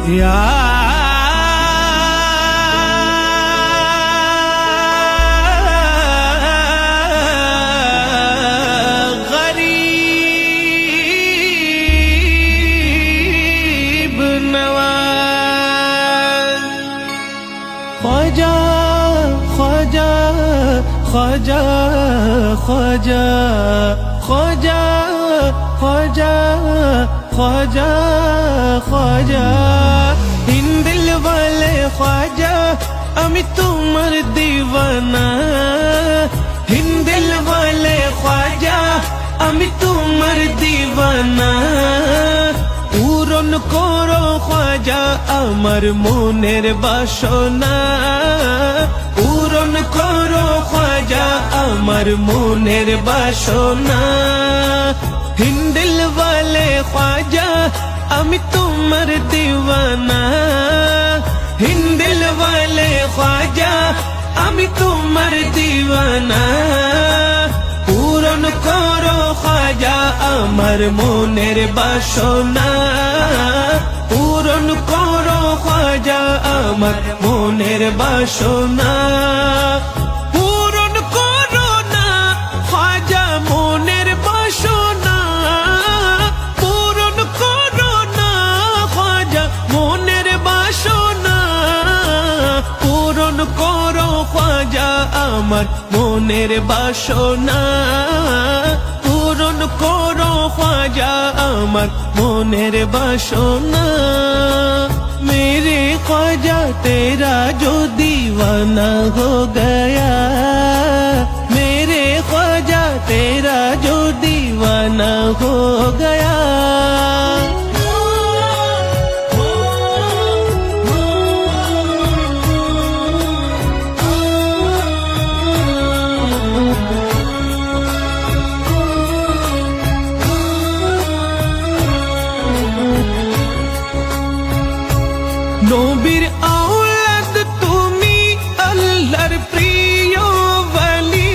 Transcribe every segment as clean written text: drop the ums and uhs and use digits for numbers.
या गरीब नवाज ख्वाजा ख्वाजा ख्वाजा ख्वाजा ख्वाजा ख्वाजा ख्वाजा ख्वाजा इन दिल वाले ख्वाजा আমি তোমার দিওয়ানা इन दिल वाले ख्वाजा আমি তোমার দিওয়ানা পূরণ করো খ্বাজা আমার মনের বাসনা পূরণ করো খ্বাজা আমার মনের বাসনা इन दिल वाले ख्वाजा আমি তোমার দিওয়ানা इन दिल वाले ख्वाजा আমি তোমার দিওয়ানা পূরণ করো খ্বাজা আমার মনের বাসনা পূরণ করো খ্বাজা আমার মনের বাসনা পূরণ করো না খ্বাজা মনের বাসনা পূরণ করো না খ্বাজা মনের বাসনা পূরণ করো খ্বাজা আমার মনের বাসনা পূরণ করো খ্বাজা আমার মনের বাসনা मेरे ख्वाजा तेरा जो दीवाना हो गया मेरे ख्वाजा तेरा जो दीवाना हो गया নবীর আওলাদ তুমি আল্লাহর প্রিয় ওলি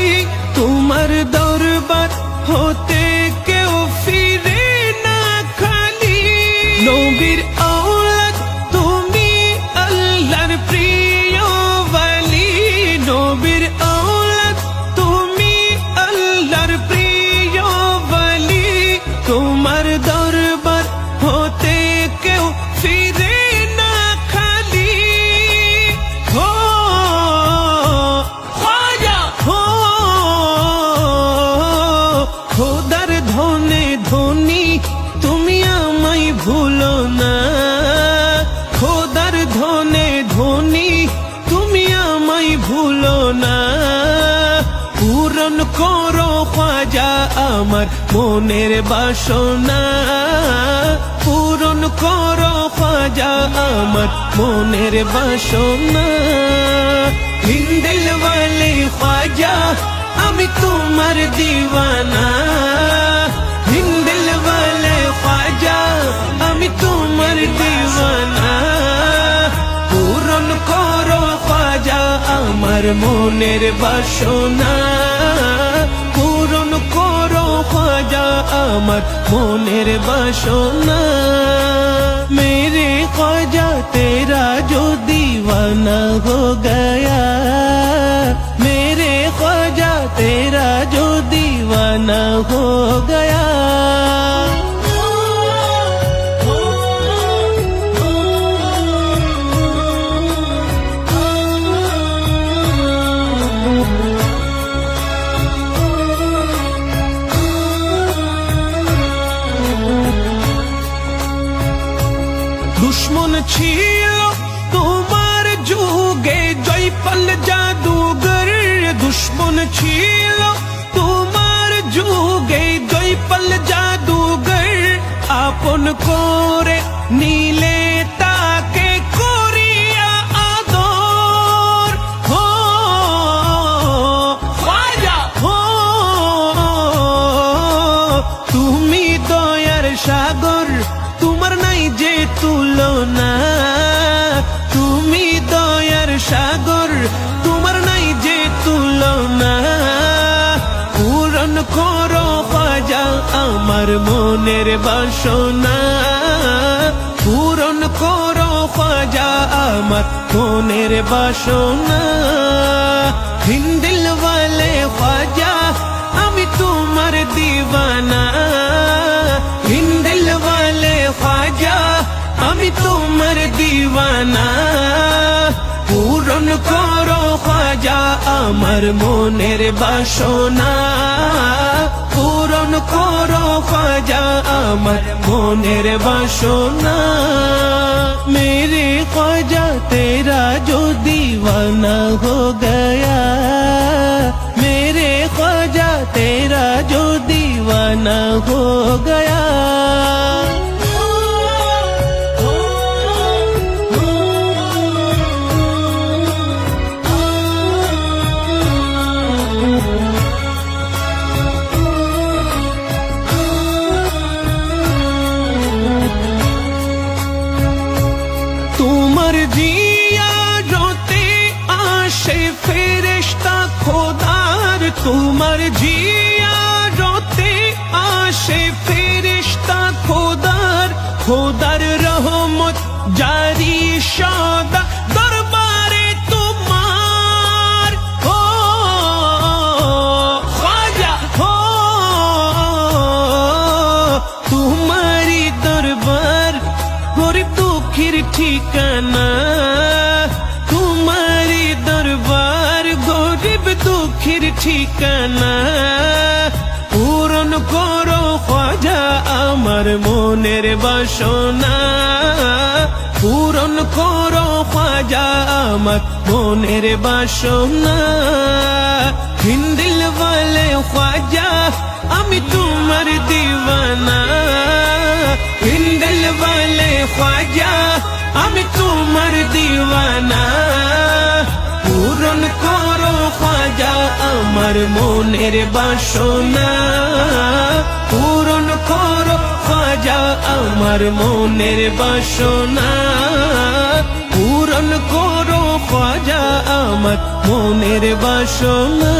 তোমার দরবার হতে কেউ ফিরে না খালি নবীর আওলাদ তুমি আল্লাহর প্রিয় ওলি নবীর আওলাদ তুমি আল্লাহর প্রিয় ওলি তোমার দরবার হতে কেউ ফিরে খোদার ধনে ধনী তুমি আমায় ভুলো না খোদার ধনে ধনী তুমি আমায় ভুলো না পূরণ করো খ্বাজা আমার মনের বাসনা পূরণ করো খ্বাজা আমার মনের বাসনা इन दिल वाले ख्वाजा আমি তোমার দিওয়ানা इन दिल वाले ख्वाजा আমি তোমার দিওয়ানা পূরণ করো খ্বাজা আমার মনের বাসনা পূরণ করো খ্বাজা আমার মনের বাসনা मेरे ख्वाजा तेरा जो दीवाना हो गया मेरे ख्वाजा तेरा जो दीवाना हो गया দুশ্মন ছিল তোমার যুগে জয়পাল জাদুঘর দুশ্মন ছিল তোমার যুগে জয়পাল জাদুঘর আপন করে নীলে তাকে করিয়া আদর হো খ্বাজা হো তুমি দয়ার সাগর তোমার নাই যে তুলনা তুমি দয়ার সাগর তোমার নাই যে তুলনা পূরণ করো খ্বাজা আমার মনের বাসনা পূরণ করো খ্বাজা আমার মনের বাসনা হিন দিল ওয়ালে খ্বাজা আমি তোমার দিওয়ানা হিন দিল ওয়ালে খ্বাজা আমি তোমার দিওয়ানা পূরণ করো খ্বাজা আমার মনের বাসনা পূরণ করো খ্বাজা আমার মনের বাসনা मेरे ख्वाजा तेरा जो दीवाना हो गया मेरे ख्वाजा तेरा जो दीवाना हो गया তোমার জিয়া রোতে আসে ফেরেশতা খোদার তোমার জিয়া রোতে আসে ফেরেশতা খোদার খোদার রহমত জারি সদা দরবারে তোমার ও খ্বাজা ও তোমারি দরবার গরিব দুঃখীর ঠিকানা তোমারি দরবার গরিব দুঃখীর ঠিকানা পূরণ করো খ্বাজা আমার মনের বাসনা পূরণ করো খ্বাজা আমার মনের বাসনা হিন দিল ওয়ালে খ্বাজা আমি তোমার দিওয়ানা হিন দিল ওয়ালে খ্বাজা আমি তোমার দিওয়ানা পূরণ করো খ্বাজা আমার মনের বাসনা পূরণ করো খ্বাজা আমার মনের বাসনা পূরণ করো খ্বাজা আমার মনের বাসনা